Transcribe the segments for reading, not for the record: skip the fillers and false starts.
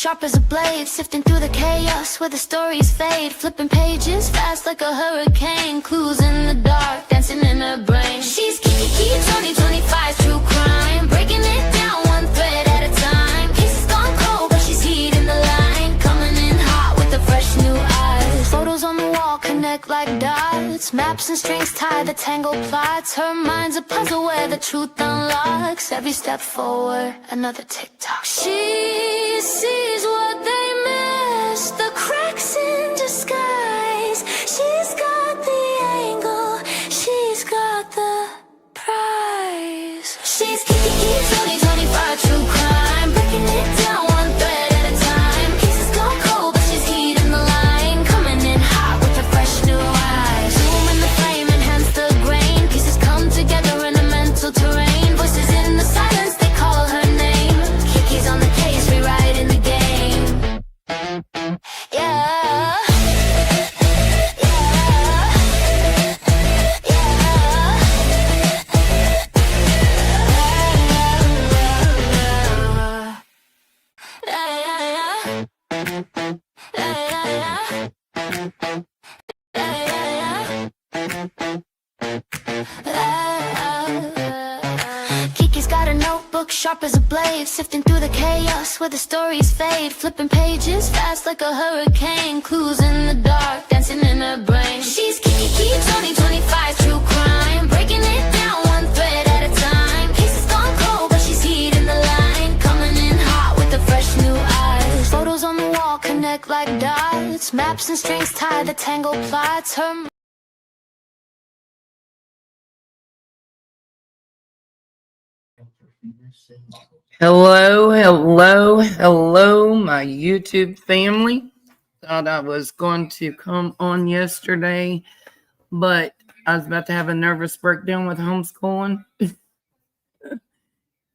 sharp as a blade, sifting through the chaos where the stories fade, flipping pages fast like a hurricane, clues in the dark, dancing in her brain. She's Kiki 2025 true crime, breaking it down one thread at a time. Cases gone cold, but she's heating the line, coming in hot with the fresh new eyes. Photos on the wall connect like dots, maps and strings tie the tangled plots. Her mind's a puzzle where the truth unlocks. Every step forward, another TikTok. She sees what they miss, the cracks in disguise. She's got the angle, she's got the prize. She's Kiki 2025 true crime, breaking it down one thread at a time. Cases gone cold, but she's heating the line, coming in hot with her fresh new eyes. Zoom in the flame, enhance the grain, pieces come together in a mental terrain. Voices in the silence, they call her name. Kiki's on the case, rewriting the game. Yeah. Kiki's got a notebook sharp as a blade, sifting through the chaos where the stories fade, flipping pages fast like a hurricane, clues in the dark, dancing in her brain. She's Kiki 2025 true crime, breaking it down one thread at a time. Cases gone cold, but she's heating the line, coming in hot with the fresh new eyes. Photos on the wall connect like dots, maps and strings tie the tangled plots. Her Hello, my YouTube family. Thought I was going to come on yesterday, but I was about to have a nervous breakdown with homeschooling.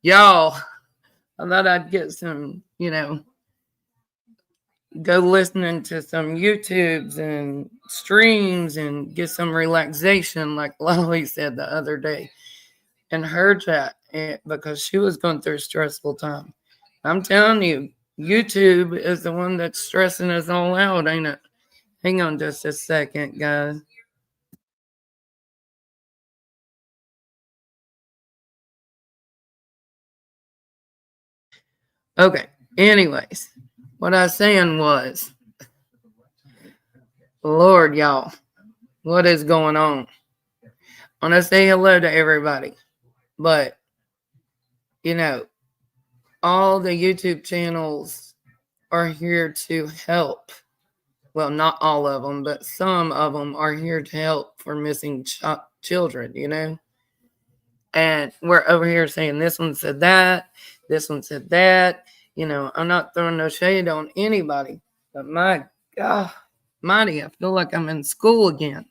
Y'all, I thought I'd get some, go listening to some YouTubes and streams and get some relaxation, like Lolly said the other day in her chat, because she was going through a stressful time. I'm telling you, YouTube is the one that's stressing us all out, ain't it? Hang on just a second, guys. Okay, anyways, what I was saying was, Lord, y'all, what is going on? I want to say hello to everybody, but, all the YouTube channels are here to help. Well, not all of them, but some of them are here to help for missing children, And we're over here saying this one said that, this one said that. I'm not throwing no shade on anybody, but my God, mighty, I feel like I'm in school again,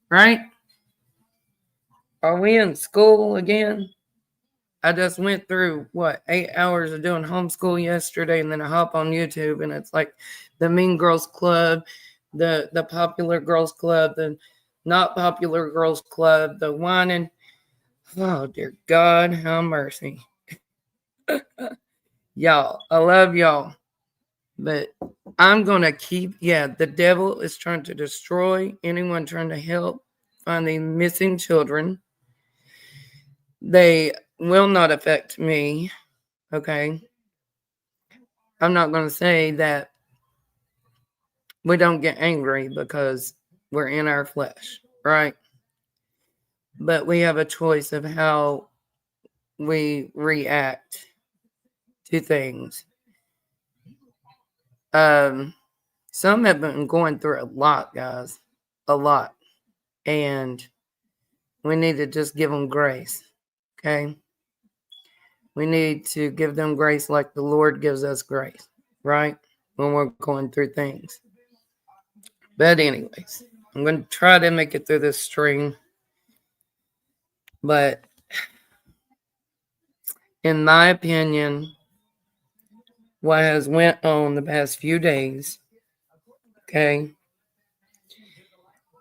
right? Are we in school again? I just went through, 8 hours of doing homeschool yesterday, and then I hop on YouTube, and it's like the Mean Girls Club, the Popular Girls Club, the Not Popular Girls Club, the whining. Oh, dear God, have mercy. Y'all, I love y'all, but I'm going to the devil is trying to destroy anyone trying to help find the missing children. They will not affect me, okay? I'm not going to say that we don't get angry because we're in our flesh, right? But we have a choice of how we react to things. Some have been going through a lot, guys, a lot. And we need to just give them grace, okay? We need to give them grace like the Lord gives us grace, right? When we're going through things. But anyways, I'm going to try to make it through this stream. But in my opinion, what has went on the past few days, okay,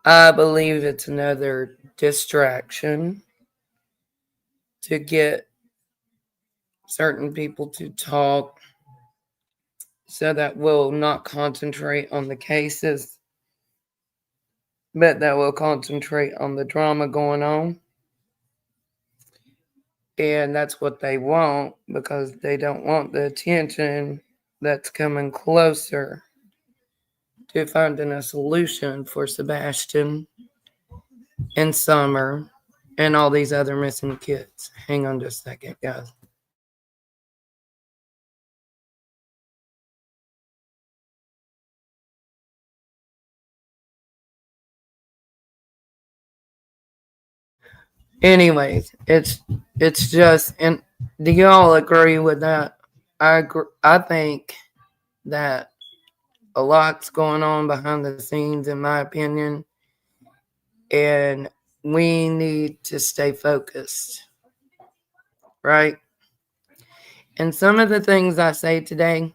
I believe it's another distraction to get certain people to talk so that we'll not concentrate on the cases, but that will concentrate on the drama going on. And that's what they want, because they don't want the attention that's coming closer to finding a solution for Sebastian and Summer and all these other missing kids. Hang on just a second, guys. Anyways, it's just, and do y'all agree with that? I think that a lot's going on behind the scenes, in my opinion, and we need to stay focused, right? And some of the things I say today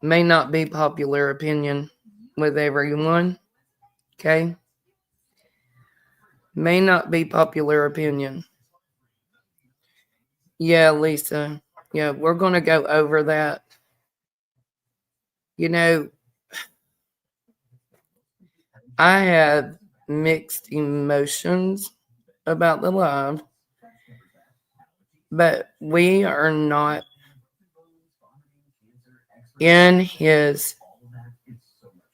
may not be popular opinion with everyone, okay? May not be popular opinion. Yeah, Lisa. Yeah, we're going to go over that. You know, I have mixed emotions about the live, but we are not in his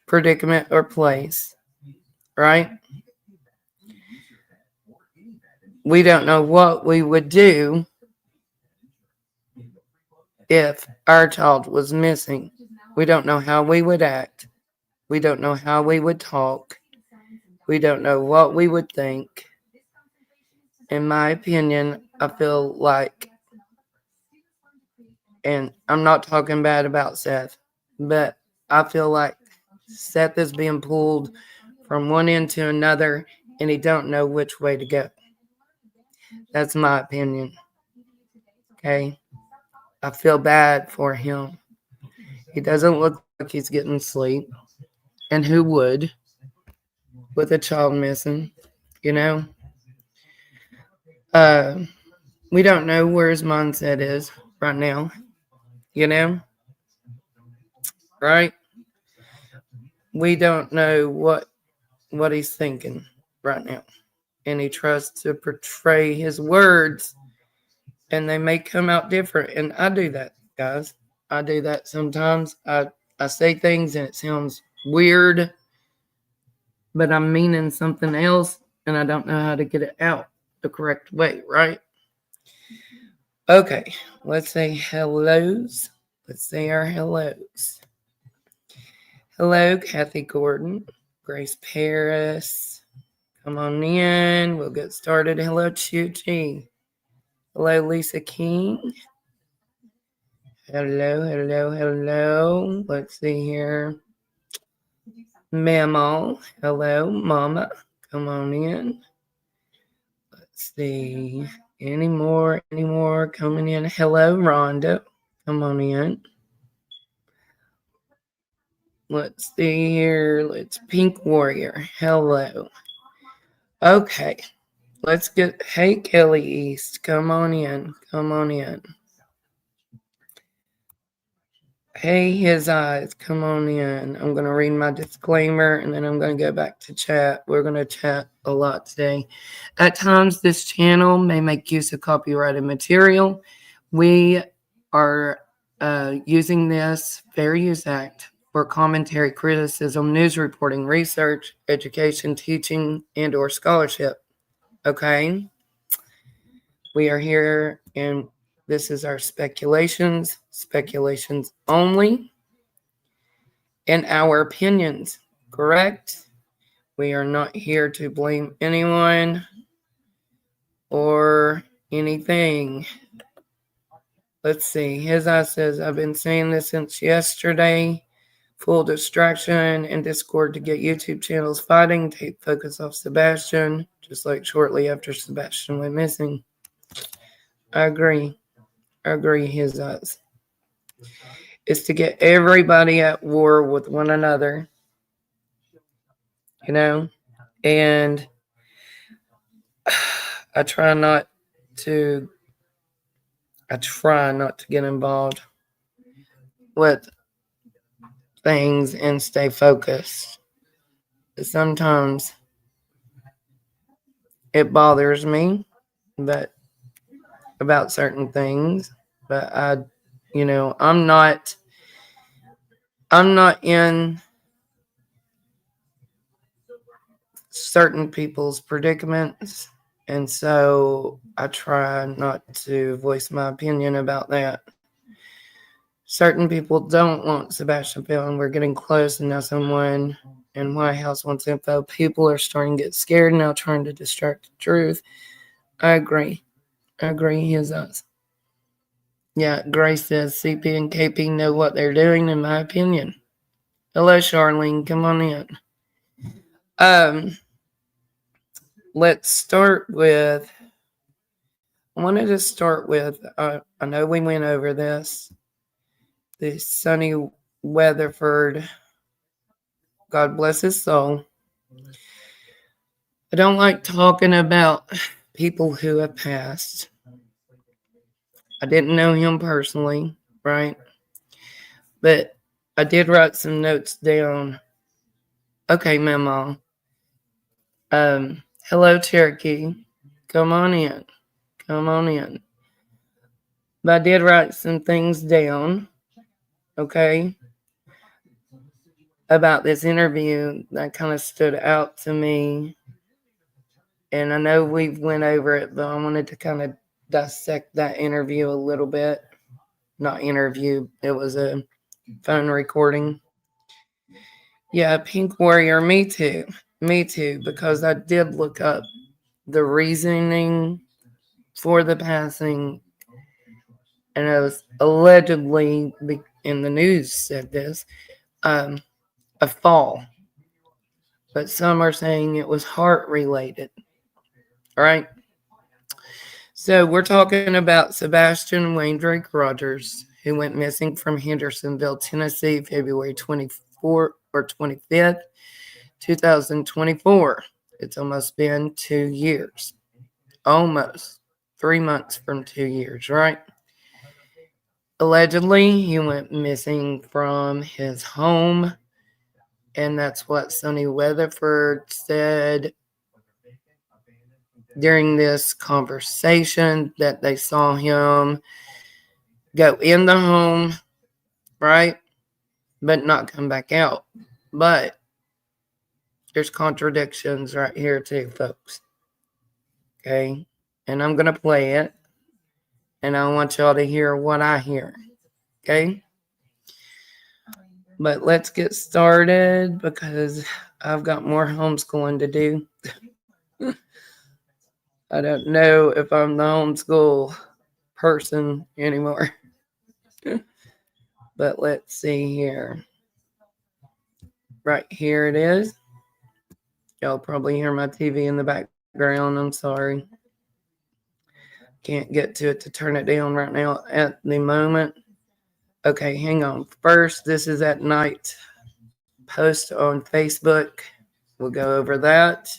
predicament or place, right? We don't know what we would do if our child was missing. We don't know how we would act. We don't know how we would talk. We don't know what we would think. In my opinion, I feel like, and I'm not talking bad about Seth, but I feel like Seth is being pulled from one end to another, and he don't know which way to go. That's my opinion. Okay? I feel bad for him. He doesn't look like he's getting sleep. And who would? With a child missing, you know? We don't know where his mindset is right now, you know? Right? We don't know what he's thinking right now. And he tries to portray his words, and they may come out different. And I do that, guys. I do that sometimes. I say things and it sounds weird, but I'm meaning something else, and I don't know how to get it out the correct way, right? Okay, let's say hellos. Let's say our hellos. Hello, Kathy Gordon, Grace Paris. Come on in. We'll get started. Hello, Chuchi. Hello, Lisa King. Hello. Let's see here. Mammal. Hello, Mama. Come on in. Let's see. Any more coming in? Hello, Rhonda. Come on in. Let's see here. Let's Pink Warrior. Hello. Okay. Let's get, hey, Kelly East. Come on in. Hey, his eyes. Come on in. I'm going to read my disclaimer, and then I'm going to go back to chat. We're going to chat a lot today. At times, this channel may make use of copyrighted material. We are using this Fair Use Act for commentary, criticism, news reporting, research, education, teaching, and or scholarship. Okay? We are here, and this is our speculations only, and our opinions, correct? We are not here to blame anyone or anything. Let's see. His eye says, I've been saying this since yesterday. Full distraction and discord to get YouTube channels fighting, take focus off Sebastian, just like shortly after Sebastian went missing. I agree, his eyes. It's to get everybody at war with one another, you know? And I try not to get involved with things and stay focused. Sometimes it bothers me, but about certain things, but I'm not in certain people's predicaments, and so I try not to voice my opinion about that. Certain people don't want Sebastian Bell, and we're getting close, and now someone in White House wants info. People are starting to get scared now, trying to distract the truth. I agree. He is us. Yeah, Grace says CP and KP know what they're doing, in my opinion. Hello, Charlene. Come on in. Let's start with. I wanted to start with. I know we went over this. The Sonny Weatherford. God bless his soul. I don't like talking about people who have passed. I didn't know him personally, right? But I did write some notes down. Okay, Mama. Hello, Cherokee. Come on in. But I did write some things down, okay, about this interview that kind of stood out to me. And I know we've went over it, but I wanted to kind of dissect that interview a little bit. Not interview, it was a phone recording. Yeah, Pink Warrior, me too, because I did look up the reasoning for the passing, and it was allegedly, in the news said this, a fall, but some are saying it was heart related, right? So we're talking about Sebastian Wayne Drake Rogers, who went missing from Hendersonville, Tennessee, February 24th or 25th, 2024. It's almost been 2 years. Almost 3 months from 2 years, right? Allegedly, he went missing from his home, and that's what Sonny Weatherford said during this conversation, that they saw him go in the home, right, but not come back out. But there's contradictions right here too, folks. Okay, and I'm going to play it, and I want y'all to hear what I hear. Okay, but let's get started because I've got more homeschooling to do. I don't know if I'm the homeschool person anymore. But let's see here. Right here it is. Y'all probably hear my TV in the background. I'm sorry. Can't get to it to turn it down right now at the moment. Okay, hang on. First, this is at night. Post on Facebook. We'll go over that.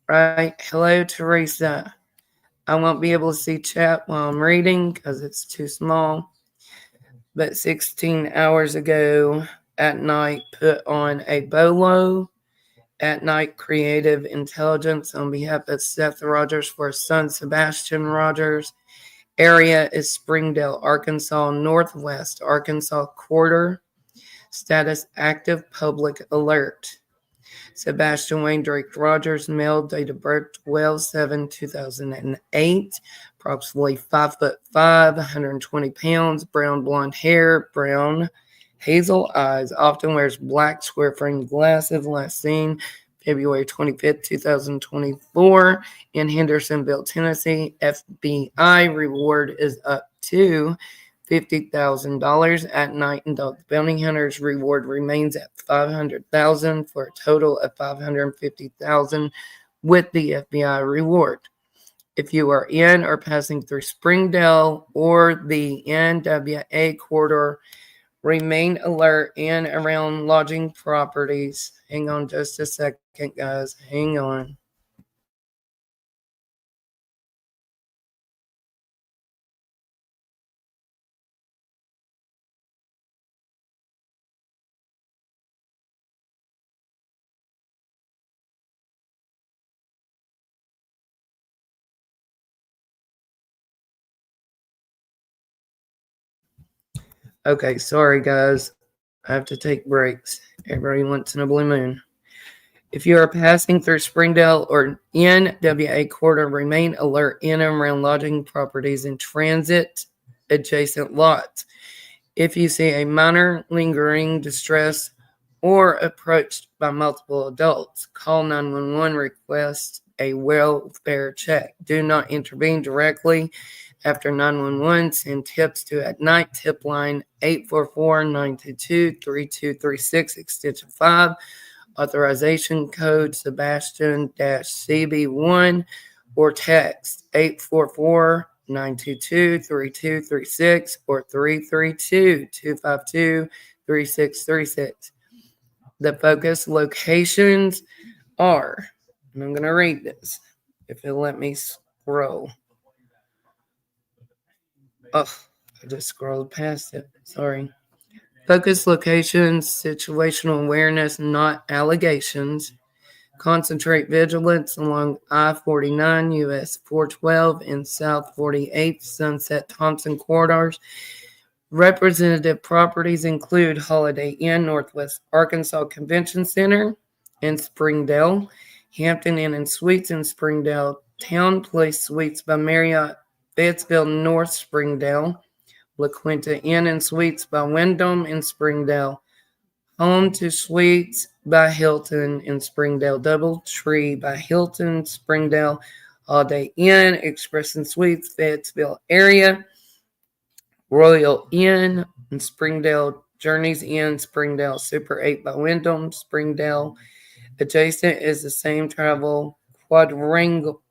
Right. Hello, Teresa. I won't be able to see chat while I'm reading because it's too small. But 16 hours ago at night, put on a bolo at night creative intelligence on behalf of Seth Rogers for his son Sebastian Rogers. Area is Springdale, Arkansas, Northwest Arkansas quarter. Status active, public alert. Sebastian Wayne Drake Rogers, male, date of birth 12/7/2008, approximately 5'5", 120 pounds, brown blonde hair, brown hazel eyes, often wears black square frame glasses, last seen February 25th, 2024 in Hendersonville, Tennessee. FBI reward is up to $50,000 at night, and dog bounty hunters reward remains at $500,000 for a total of $550,000 with the FBI reward. If you are in or passing through Springdale or the NWA corridor, remain alert in around lodging properties. Hang on just a second, guys. Hang on. Okay, sorry guys. I have to take breaks every once in a blue moon. If you are passing through Springdale or NWA Quarter, remain alert in and around lodging properties and transit adjacent lots. If you see a minor lingering distress or approached by multiple adults, call 911, request a welfare check. Do not intervene directly after 911. Send tips to At Night tip line 844-922-3236 extension 5. Authorization code Sebastian-CB1 or text 844-922-3236 or 332-252-3636. The focus locations are, and I'm going to read this if it'll let me scroll. Oh, I just scrolled past it. Sorry. Focus locations, situational awareness, not allegations. Concentrate vigilance along I-49, US 412, and South 48th Sunset Thompson corridors. Representative properties include Holiday Inn, Northwest Arkansas Convention Center in Springdale, Hampton Inn and Suites in Springdale, Town Place Suites by Marriott, Fayetteville, North Springdale, La Quinta Inn and Suites by Wyndham in Springdale, Home to Suites by Hilton in Springdale, Doubletree by Hilton, Springdale, Holiday Inn, Express and Suites, Fayetteville area, Royal Inn in Springdale, Journeys Inn, Springdale, Super 8 by Wyndham, Springdale. Adjacent is the same travel quadrangle.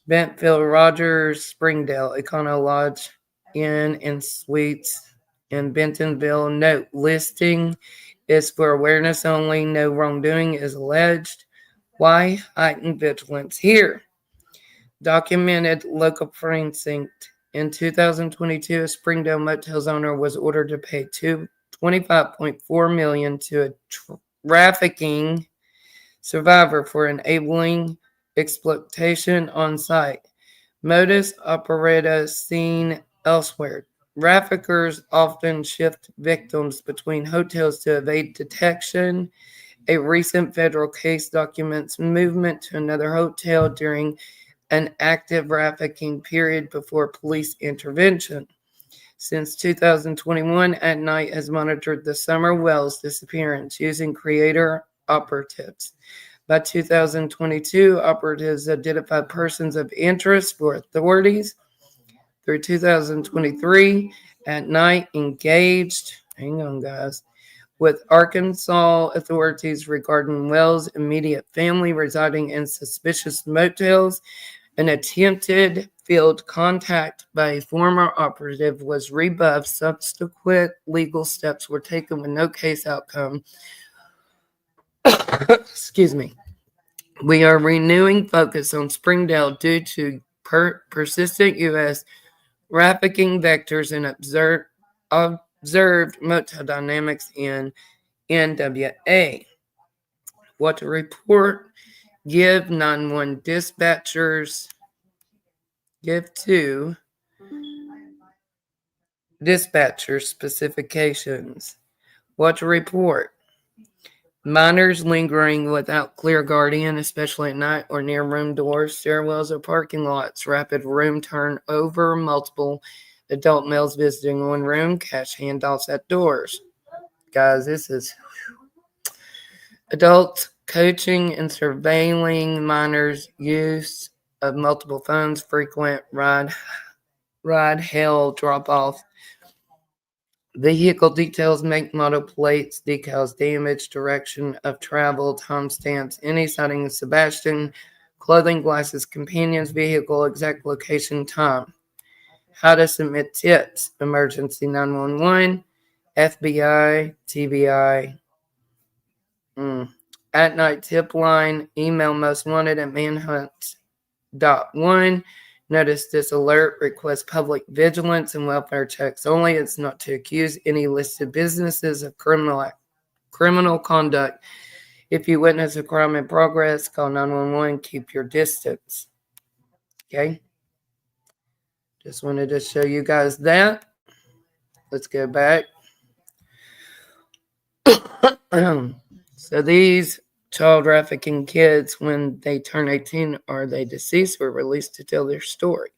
Bentville Rogers, Springdale, Econo Lodge Inn and Suites in Bentonville. Note, listing is for awareness only. No wrongdoing is alleged. Why heightened vigilance here? Documented local precinct. In 2022, a Springdale Motels owner was ordered to pay $25.4 million to a trafficking survivor for enabling exploitation on site. Modus operandi seen elsewhere. Traffickers often shift victims between hotels to evade detection. A recent federal case documents movement to another hotel during an active trafficking period before police intervention. Since 2021, At Night has monitored the Summer Wells disappearance using creator operatives. By 2022, operatives identified persons of interest for authorities. Through 2023, At Night engaged, with Arkansas authorities regarding Wells' immediate family residing in suspicious motels. An attempted field contact by a former operative was rebuffed. Subsequent legal steps were taken with no case outcome. Excuse me. We are renewing focus on Springdale due to persistent U.S. trafficking vectors and observed motel dynamics in NWA. What to report? Give 911 dispatchers. Give to dispatcher specifications. What to report? Minors lingering without clear guardian, especially at night or near room doors, stairwells, or parking lots. Rapid room turnover. Multiple adult males visiting one room. Cash handoffs at doors. Guys, this is adult coaching and surveilling minors' use of multiple phones. Frequent ride hail drop off. Vehicle details, make, model, plates, decals, damage, direction of travel, timestamps, any sighting of Sebastian, clothing, glasses, companions, vehicle, exact location, time. How to submit tips, emergency 911, FBI, TBI. At Night tip line, email most wanted at manhunt.1. Notice this alert requests public vigilance and welfare checks only. It's not to accuse any listed businesses of criminal conduct. If you witness a crime in progress, call 911. Keep your distance. Okay? Just wanted to show you guys that. Let's go back. So these child trafficking kids, when they turn 18, are they deceased or released to tell their story?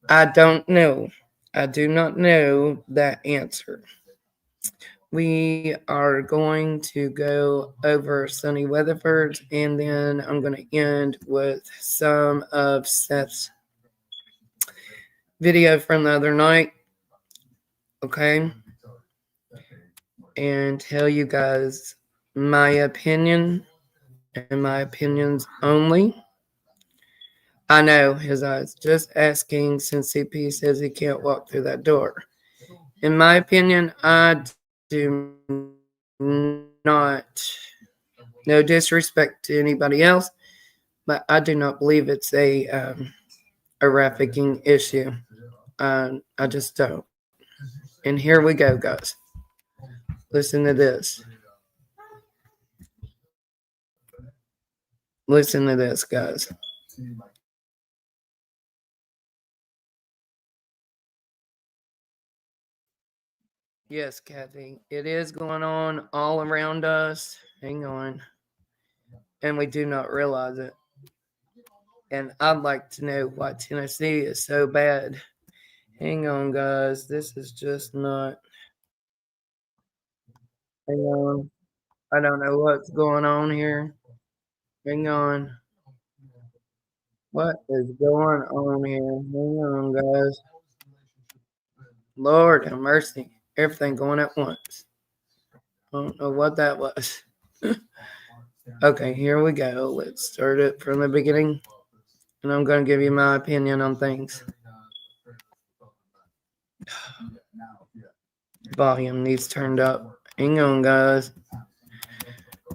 I don't know. I do not know that answer. We are going to go over Sonny Weatherford, and then I'm going to end with some of Seth's video from the other night. Okay? And tell you guys my opinion and my opinions only. I know his eyes. Just asking since CP says he can't walk through that door. In my opinion, I do not, no disrespect to anybody else, but I do not believe it's a trafficking issue. I just don't. And here we go, guys. Listen to this. Listen to this, guys. Yes, Kathy, it is going on all around us. Hang on. And we do not realize it. And I'd like to know why Tennessee is so bad. Hang on, guys. This is just not. Hang on. I don't know what's going on here. Hang on. What is going on here? Hang on, guys. Lord have mercy. Everything going at once. I don't know what that was. Okay, here we go. Let's start it from the beginning. And I'm going to give you my opinion on things. Volume needs turned up. Hang on, guys.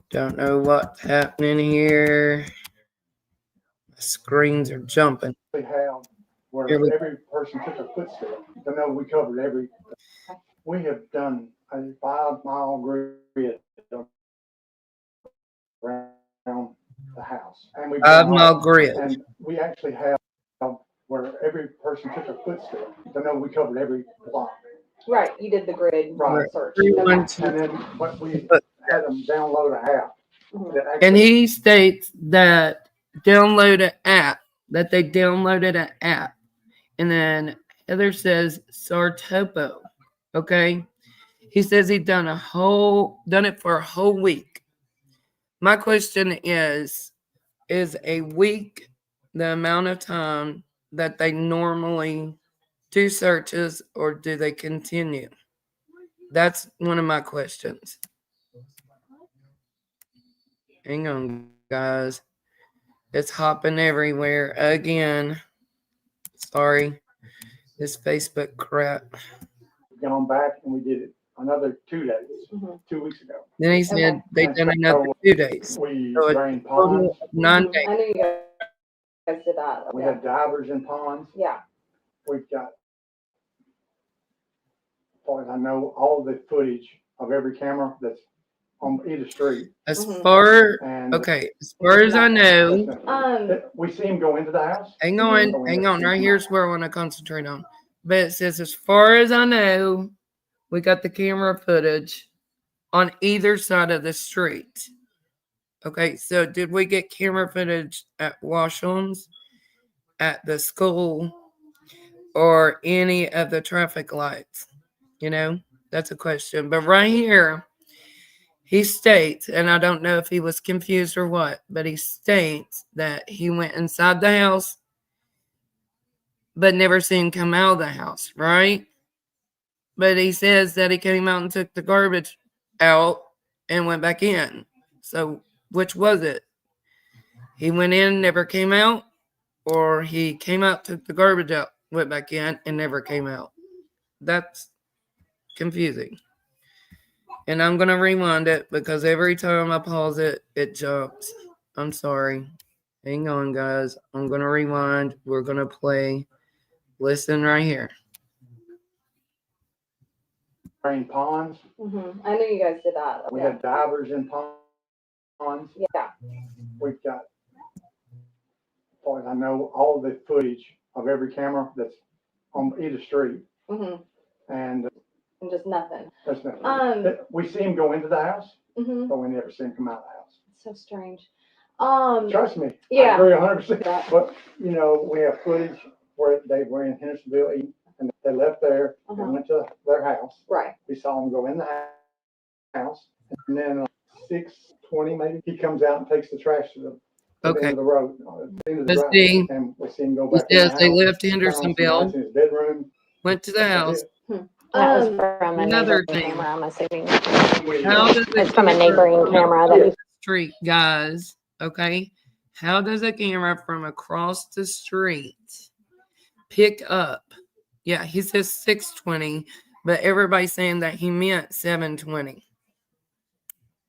Don't know what's happening here. The screens are jumping. We have where every person took a footstep. I know we covered every. We have done a 5-mile grid around the house, and we 5-mile grid. And we actually have where every person took a footstep. I know we covered every block. Right, you did the grid Right. search. And then what we had them download an app. And he states that download an app, that they downloaded an app. And then Heather says Sartopo. Okay. He says he done it for a whole week. My question is a week the amount of time that they normally do searches, or do they continue? That's one of my questions. Hang on, guys. It's hopping everywhere again. Sorry. This Facebook crap. We've gone back and we did it another 2 days, 2 weeks ago. Then he said they done another 2 days. We So it's drained ponds. 9 days. I knew you guys did that. We Okay. had divers in ponds. Yeah. We've got, as far as I know, all the footage of every camera that's on either street. As far And as far as I know, we see him go into the house. hang on. Right here's where I want to concentrate on. But it says, as far as I know, we got the camera footage on either side of the street. Okay, so did we get camera footage at Washington's, at the school, or any of the traffic lights? You know, that's a question. But right here, he states, and I don't know if he was confused or what, but he states that he went inside the house, but never seen him come out of the house, right? But he says that he came out and took the garbage out and went back in. So which was it? He went in, never came out, or he came out, took the garbage out, went back in, and never came out? That's confusing. And I'm going to rewind it because every time I pause it, it jumps. I'm sorry. Hang on, guys. I'm going to rewind. We're going to play. Listen right here. Drained ponds. I knew you guys did that. We had divers in ponds. Yeah. We've got, as far as I know, all the footage of every camera that's on either street, Mhm. and And just nothing. there's nothing. We see him go into the house, Mhm. but we never see him come out of the house. So strange. Trust me, I Yeah. agree 100%. That- But, you know, we have footage where they were in Hendersonville eating, and they left there and Uh-huh. went to their house. Right. We saw them go in the house, and then 6:20 maybe, he comes out and takes the trash to the end Okay. of the road, the end of the Let's drive, see. and we see him go He back in the says they house, left turn on some Hendersonville, lights in his bedroom. went to the That's house. it. That was Um, from a Another neighboring thing. camera, I'm assuming. How does It's from a neighboring camera that the street, guys? Okay. How does a camera from across the street pick up? Yeah, he says 6:20, but everybody's saying that he meant 7:20.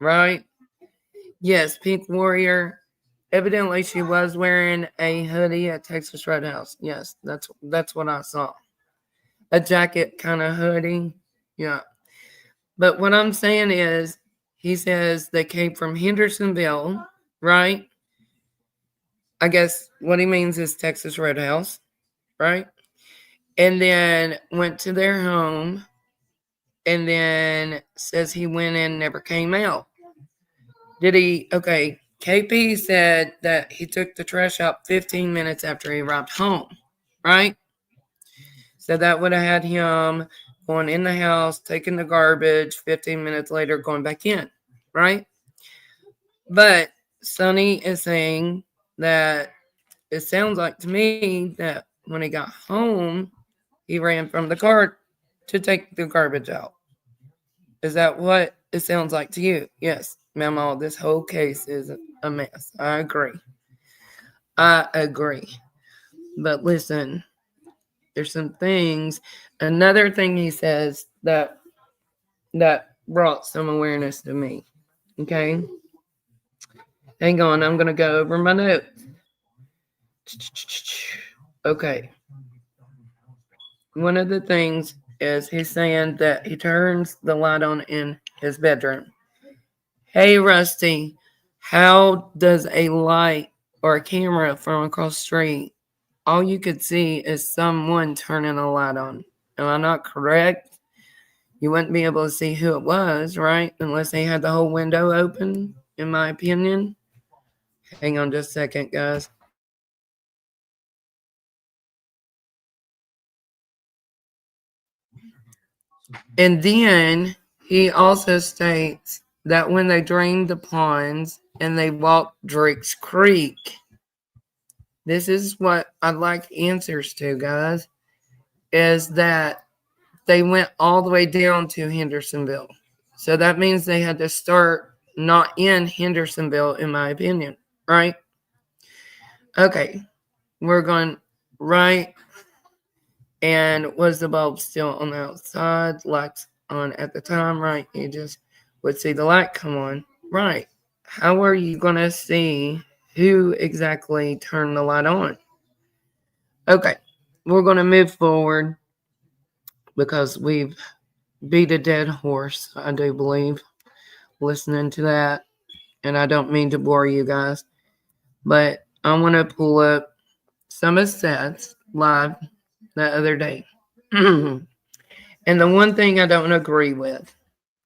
Right? Yes, Pink Warrior. Evidently, she was wearing a hoodie at Texas Roadhouse. Yes, that's what I saw. A jacket kind of hoodie. Yeah. But what I'm saying is, he says they came from Hendersonville, right? I guess what he means is Texas Roadhouse, right? And then went to their home, and then says he went in and never came out. Did he? Okay. KP said that he took the trash out 15 minutes after he arrived home, right? So that would have had him going in the house, taking the garbage, 15 minutes later going back in, right? But Sonny is saying that it sounds like to me that when he got home, he ran from the car to take the garbage out. Is that what it sounds like to you? Yes, Mama, this whole case is a mess. I agree. But listen, there's some things. Another thing he says that brought some awareness to me. Okay. Hang on, I'm gonna go over my notes. Okay. One of the things is he's saying that he turns the light on in his bedroom. Hey, Rusty, how does a light or a camera from across the street, all you could see is someone turning a light on? Am I not correct? You wouldn't be able to see who it was, right? Unless they had the whole window open, in my opinion. Hang on just a second, guys. And then he also states that when they drained the ponds and they walked Drake's Creek, this is what I'd like answers to, guys, is that they went all the way down to Hendersonville. So that means they had to start not in Hendersonville, in my opinion, right? Okay, we're going right. And was the bulb still on the outside? Lights on at the time, right? You just would see the light come on, right? How are you going to see who exactly turned the light on? Okay, we're going to move forward because we've beat a dead horse, I do believe, listening to that. And I don't mean to bore you guys, but I want to pull up some of Seth's live the other day. And the one thing I don't agree with,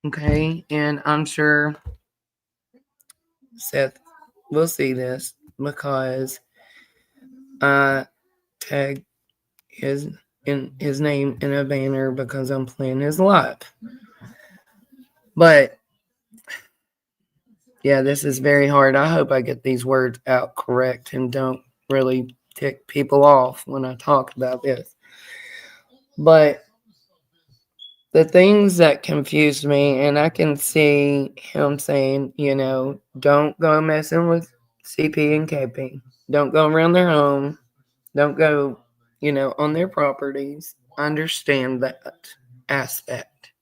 okay, and I'm sure Seth will see this because I tagged his name in a banner because I'm playing his live. But yeah, this is very hard. I hope I get these words out correct and don't really tick people off when I talk about this. But the things that confused me, and I can see him saying, don't go messing with CP and KP. Don't go around their home. Don't go, on their properties. I understand that aspect.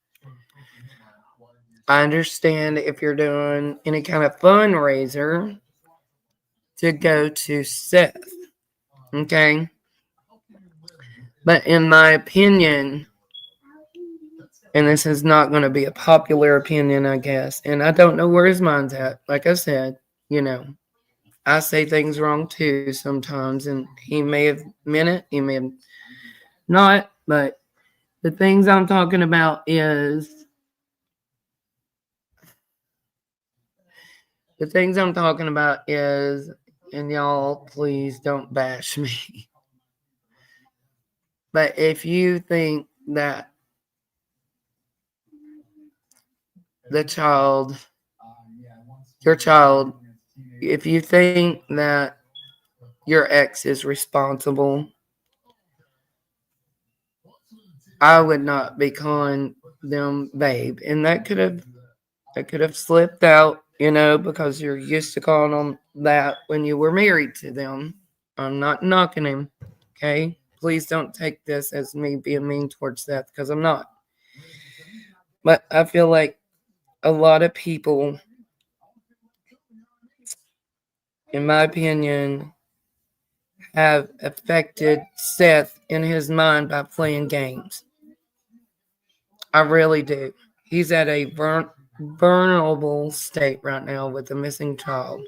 I understand if you're doing any kind of fundraiser to go to Seth. Okay? But in my opinion, and this is not going to be a popular opinion, I guess, and I don't know where his mind's at. Like I said, I say things wrong too sometimes, and he may have meant it, he may have not, but the things I'm talking about is and y'all please don't bash me. But if you think that your child, if you think that your ex is responsible, I would not be calling them babe. And that could have slipped out, because you're used to calling them that when you were married to them. I'm not knocking him. Okay? Please don't take this as me being mean towards Seth, because I'm not. But I feel like a lot of people, in my opinion, have affected Seth in his mind by playing games. I really do. He's at a vulnerable state right now with a missing child.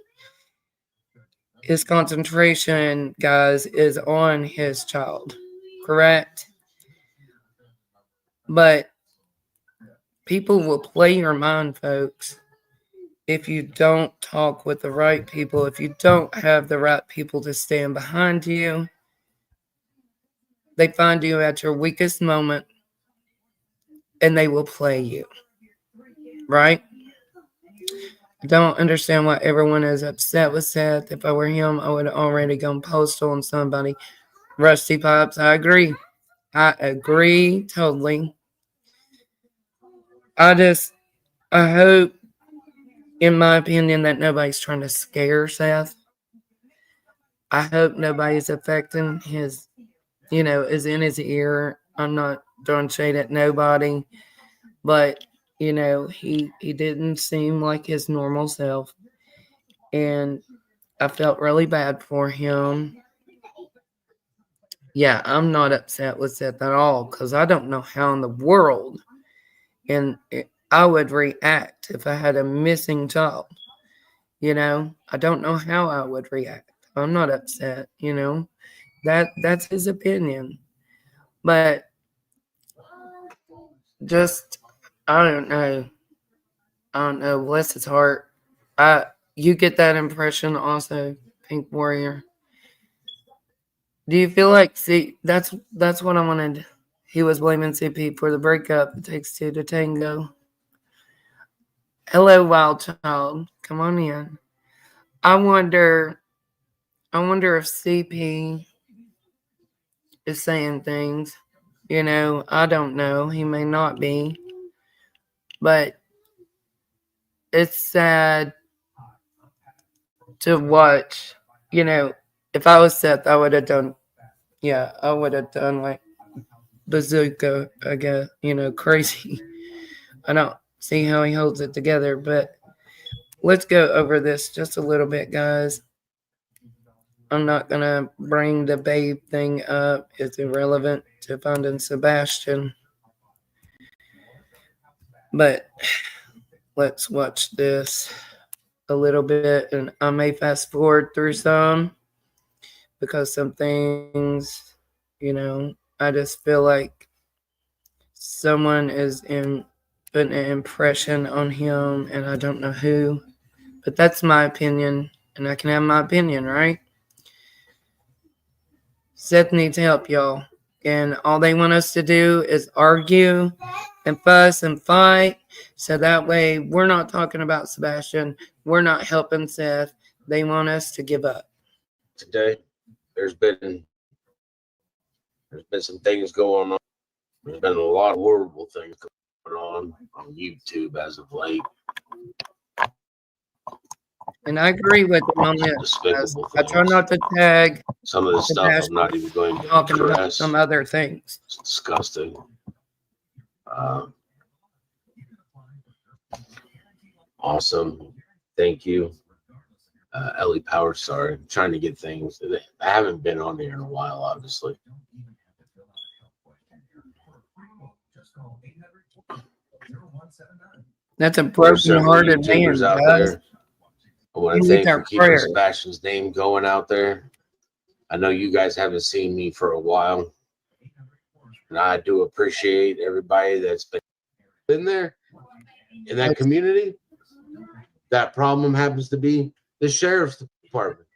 His concentration, guys, is on his child, correct? But people will play your mind, folks, if you don't talk with the right people, if you don't have the right people to stand behind you. They find you at your weakest moment, and they will play you, right? I don't understand why everyone is upset with Seth. If I were him, I would have already gone postal on somebody. Rusty Pipes, I agree. I agree totally. I hope, in my opinion, that nobody's trying to scare Seth. I hope nobody's affecting his, is in his ear. I'm not throwing shade at nobody, but, he didn't seem like his normal self. And I felt really bad for him. Yeah, I'm not upset with Seth at all, because I don't know how in the world I would react if I had a missing child. I don't know how I would react. I'm not upset, that's his opinion. But just, I don't know, bless his heart. You get that impression also, Pink Warrior. Do you feel like, that's what I wanted. He was blaming CP for the breakup. It takes two to tango. Hello, Wild Child. Come on in. I wonder if CP is saying things. I don't know. He may not be. But it's sad to watch. If I was Seth, I would have done like bazooka, I guess, crazy. I don't see how he holds it together, but let's go over this just a little bit, guys. I'm not going to bring the babe thing up. It's irrelevant to finding Sebastian. But let's watch this a little bit, and I may fast forward through some because some things, I just feel like someone is putting an impression on him, and I don't know who, but that's my opinion, and I can have my opinion, right? Seth needs help, y'all, and all they want us to do is argue and fuss and fight, so that way we're not talking about Sebastian, we're not helping Seth. They want us to give up. Today, there's been some things going on. There's been a lot of horrible things going on YouTube as of late. And I agree with him on this. I try not to tag some of the stuff. I'm not even going to talking about address. some other things. It's disgusting. Awesome. Thank you. Ellie Power, sorry. I'm trying to get things. I haven't been on here in a while, obviously. That's a broken-hearted man, out guys. there. I want He to needs thank our for keeping prayers. Sebastian's name going out there. I know you guys haven't seen me for a while. And I do appreciate everybody that's been there in that community. That problem happens to be the sheriff's department.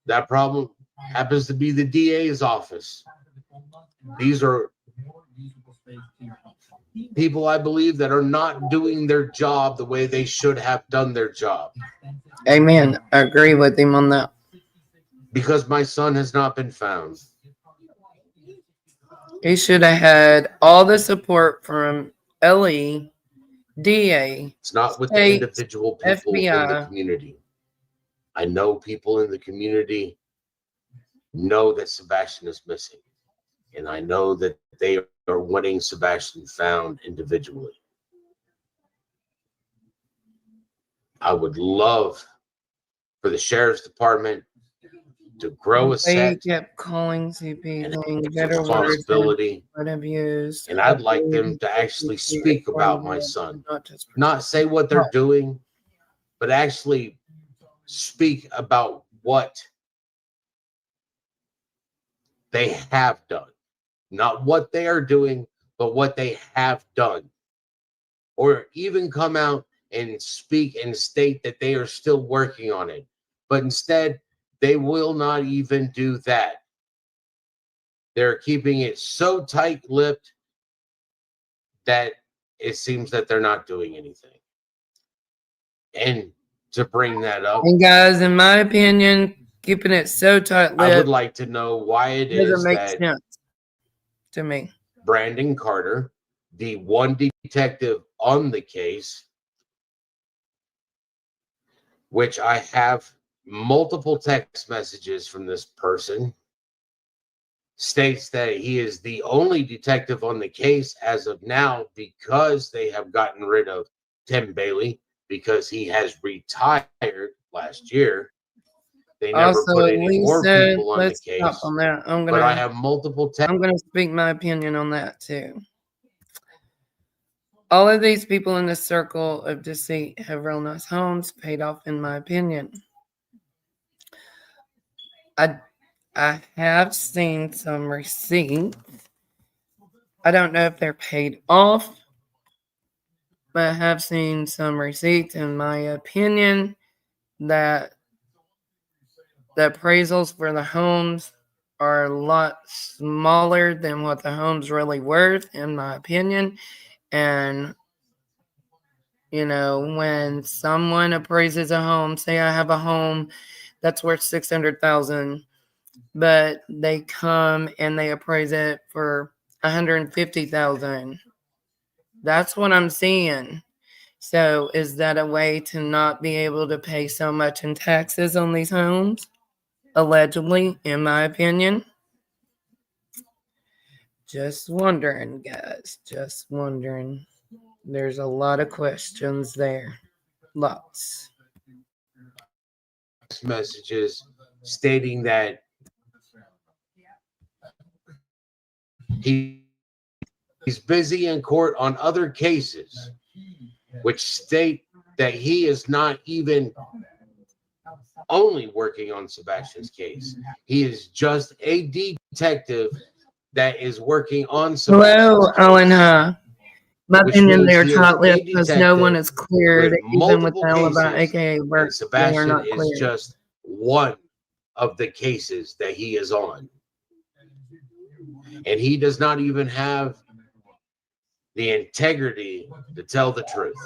That problem happens to be the DA's office. These are people, I believe, that are not doing their job the way they should have done their job. Amen. I agree with him on that. Because my son has not been found. He should have had all the support from LE, DA. It's not with the State, individual people in the FBI. community. I know people in the community know that Sebastian is missing. And I know that they are wanting Sebastian found individually. I would love for the sheriff's department to grow a They set kept calling CP and saying it's better words than responsibility. what I've used. And I'd like them to actually speak about my son. Not just Not say what they're doing, but actually speak about what they have done. Not what they are doing, but what they have done. Or even come out and speak and state that they are still working on it. But instead, they will not even do that. They're keeping it so tight-lipped that it seems that they're not doing anything. And to bring that up, And guys, in my opinion, keeping it so I tight-lipped would like to know why it is doesn't make that sense to me. Brandon Carter, the one detective on the case, which I have multiple text messages from this person, states that he is the only detective on the case as of now because they have gotten rid of Tim Bailey because he has retired last year. They never Also, put any more Lisa, people on the let's case. stop on that. But I have multiple texts. I'm gonna speak my opinion on that too. All of these people in the circle of deceit have real nice homes, paid off, in my opinion. I have seen some receipts. I don't know if they're paid off, but I have seen some receipts, in my opinion, that the appraisals for the homes are a lot smaller than what the home's really worth, in my opinion. And, you know, when someone appraises a home, say I have a home that's worth $600,000, but they come and they appraise it for $150,000. That's what I'm seeing. So is that a way to not be able to pay so much in taxes on these homes? Allegedly, in my opinion. Just wondering, guys. Just wondering. There's a lot of questions there. Lots. Messages stating that he's busy in court on other cases, which state that he is not even only working on Sebastian's case. He is just a detective that is working on Sebastian's Hello, case. Alan. Huh? My Which opinion, means they're he is tight-lipped a because no detective one is cleared, with even with multiple the alibi, cases, aka And Bert. They are Sebastian not is cleared. just one of the cases that he is on. And he does not even have the integrity to tell the truth.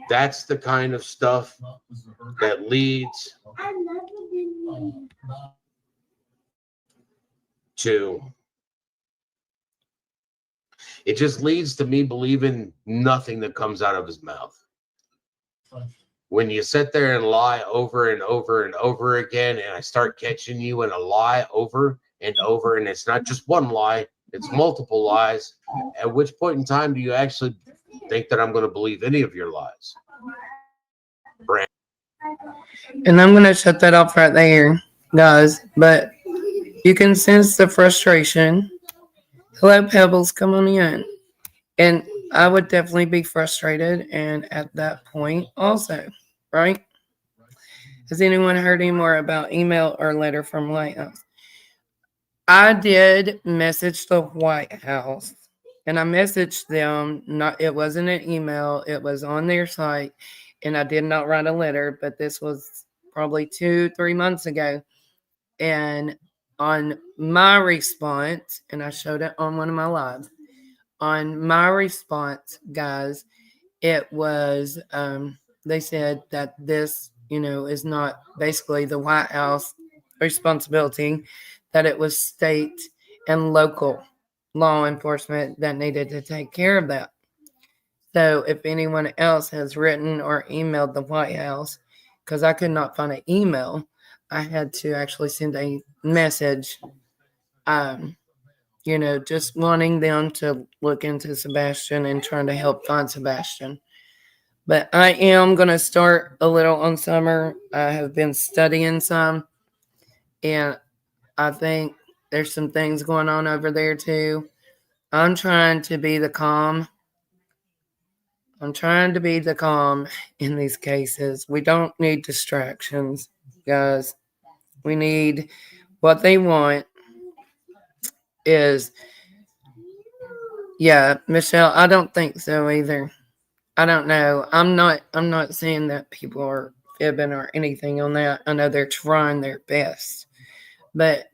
That's the kind of stuff that leads to, it just leads to me believing nothing that comes out of his mouth. When you sit there and lie over and over and over again, and I start catching you in a lie over and over, and it's not just one lie, it's multiple lies, at which point in time do you actually think that I'm going to believe any of your lies? Brand. And I'm going to shut that off right there, guys. But you can sense the frustration. Hello, Pebbles. Come on in. And I would definitely be frustrated and at that point also, right? Has anyone heard any more about email or letter from White House? I did message the White House and I messaged them. Not, it wasn't an email, it was on their site, and I did not write a letter, but this was probably 2-3 months ago. And on my response, and I showed it on one of my lives, on my response, guys, it was they said that this, is not basically the White House responsibility, that it was state and local law enforcement that needed to take care of that. So if anyone else has written or emailed the White House, because I could not find an email, I had to actually send a message, just wanting them to look into Sebastian and trying to help find Sebastian. But I am going to start a little on Summer. I have been studying some, and I think there's some things going on over there too. I'm trying to be the calm. I'm trying to be the calm in these cases. We don't need distractions, guys. We need what they want is, yeah, Michelle, I don't think so either. I don't know. I'm not saying that people are fibbing or anything on that. I know they're trying their best. But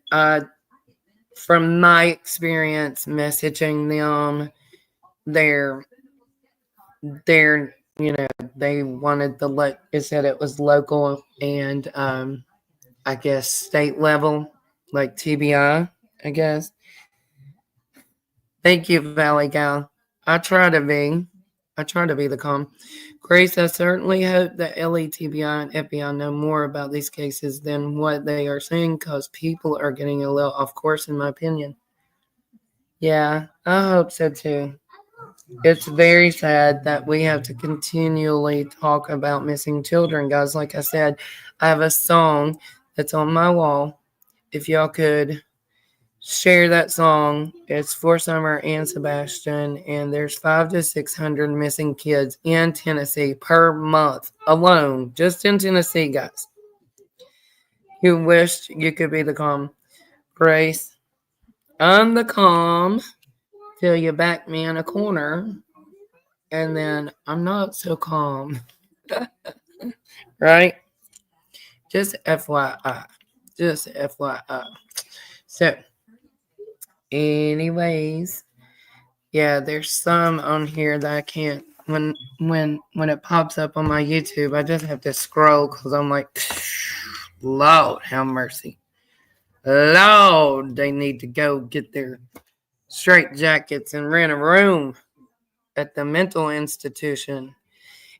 from my experience messaging them, they're they wanted it said it was local and I guess state level, like TBI, I guess. Thank you, Valley Gal. I try to be the calm. Grace, I certainly hope that LETBI and FBI know more about these cases than what they are saying, because people are getting a little off course, in my opinion. Yeah, I hope so too. It's very sad that we have to continually talk about missing children, guys. Like I said, I have a song that's on my wall. If y'all could share that song. It's for Summer and Sebastian, and there's 500 to 600 missing kids in Tennessee per month alone, just in Tennessee, guys. You wished you could be the calm. Grace, I'm the calm till you back me in a corner, and then I'm not so calm. Right? Just FYI. Just FYI. So, anyways, yeah, there's some on here that I can't, when it pops up on my YouTube, I just have to scroll because I'm like, Lord have mercy. Lord, they need to go get their straight jackets and rent a room at the mental institution.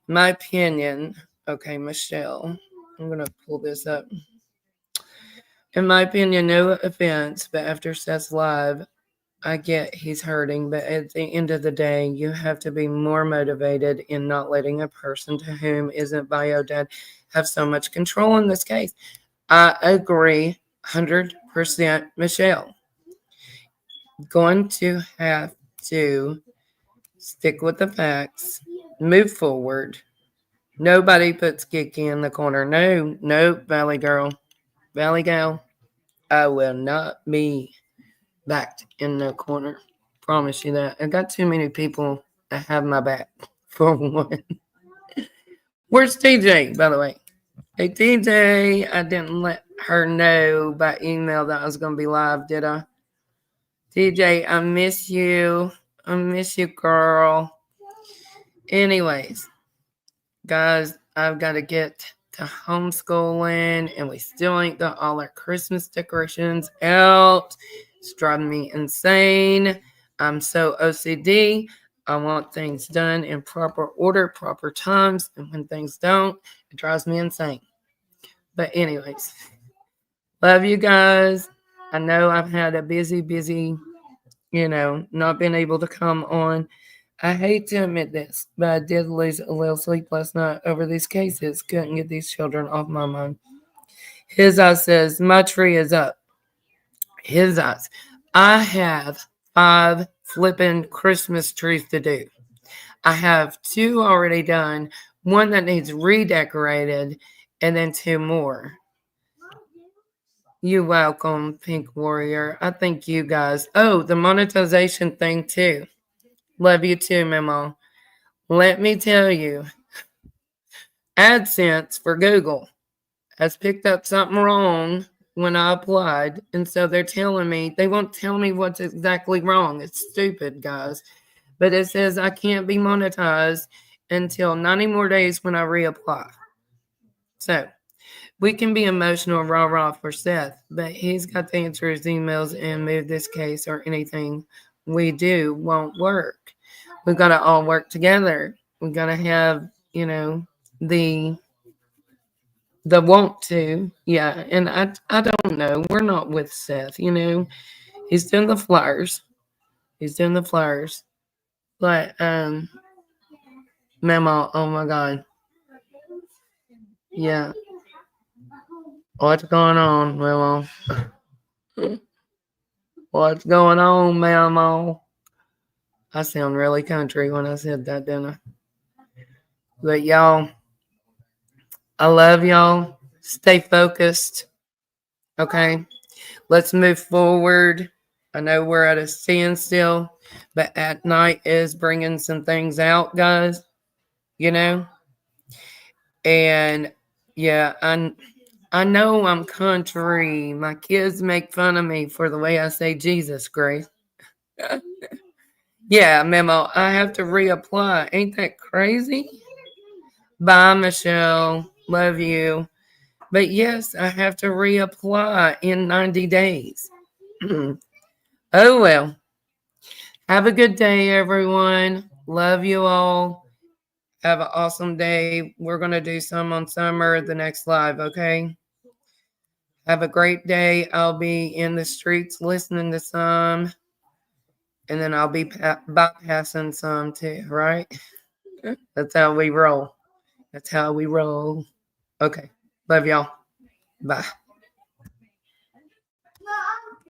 In my opinion, okay, Michelle, I'm going to pull this up. In my opinion, no offense, but after Seth's live, I get he's hurting, but at the end of the day, you have to be more motivated in not letting a person to whom isn't bio dad have so much control in this case. I agree 100%, Michelle. Going to have to stick with the facts, move forward. Nobody puts Kiki in the corner. No, Valley Girl. Valley Gal, I will not be backed in the corner. Promise you that. I got too many people that have my back, for one. Where's TJ, by the way? Hey, TJ, I didn't let her know by email that I was going to be live, did I? TJ, I miss you. I miss you, girl. Anyways, guys, I've got to get to homeschooling, and we still ain't got all our Christmas decorations out. It's driving me insane. I'm so OCD. I want things done in proper order, proper times, and when things don't, it drives me insane. But anyways, love you guys. I know I've had a busy, not been able to come on. I hate to admit this, but I did lose a little sleep last night over these cases. Couldn't get these children off my mind. His Eyes says, my tree is up. His Eyes. I have 5 flipping Christmas trees to do. I have 2 already done, one that needs redecorated, and then 2 more. You're welcome, Pink Warrior. I thank you guys. Oh, the monetization thing too. Love you too, Memo. Let me tell you, AdSense for Google has picked up something wrong when I applied. And so they're telling me, they won't tell me what's exactly wrong. It's stupid, guys. But it says I can't be monetized until 90 more days when I reapply. So we can be emotional rah-rah for Seth, but he's got to answer his emails and move this case, or anything we do won't work. We've got to all work together. We've got to have, the want to. Yeah, and I don't know. We're not with Seth, He's doing the flyers. But Memo, oh my God. Yeah. What's going on, Memo? What's going on, Memo? I sound really country when I said that, didn't I? But y'all, I love y'all. Stay focused. Okay? Let's move forward. I know we're at a standstill, but at night is bringing some things out, guys. And yeah, I know I'm country. My kids make fun of me for the way I say Jesus, Grace. Yeah, Memo, I have to reapply. Ain't that crazy? Bye, Michelle. Love you. But yes, I have to reapply in 90 days. Oh, well. Have a good day, everyone. Love you all. Have an awesome day. We're going to do some on Summer, the next live, okay? Have a great day. I'll be in the streets listening to some, and then I'll be bypassing some too, right? That's how we roll. Okay. Love y'all. Bye.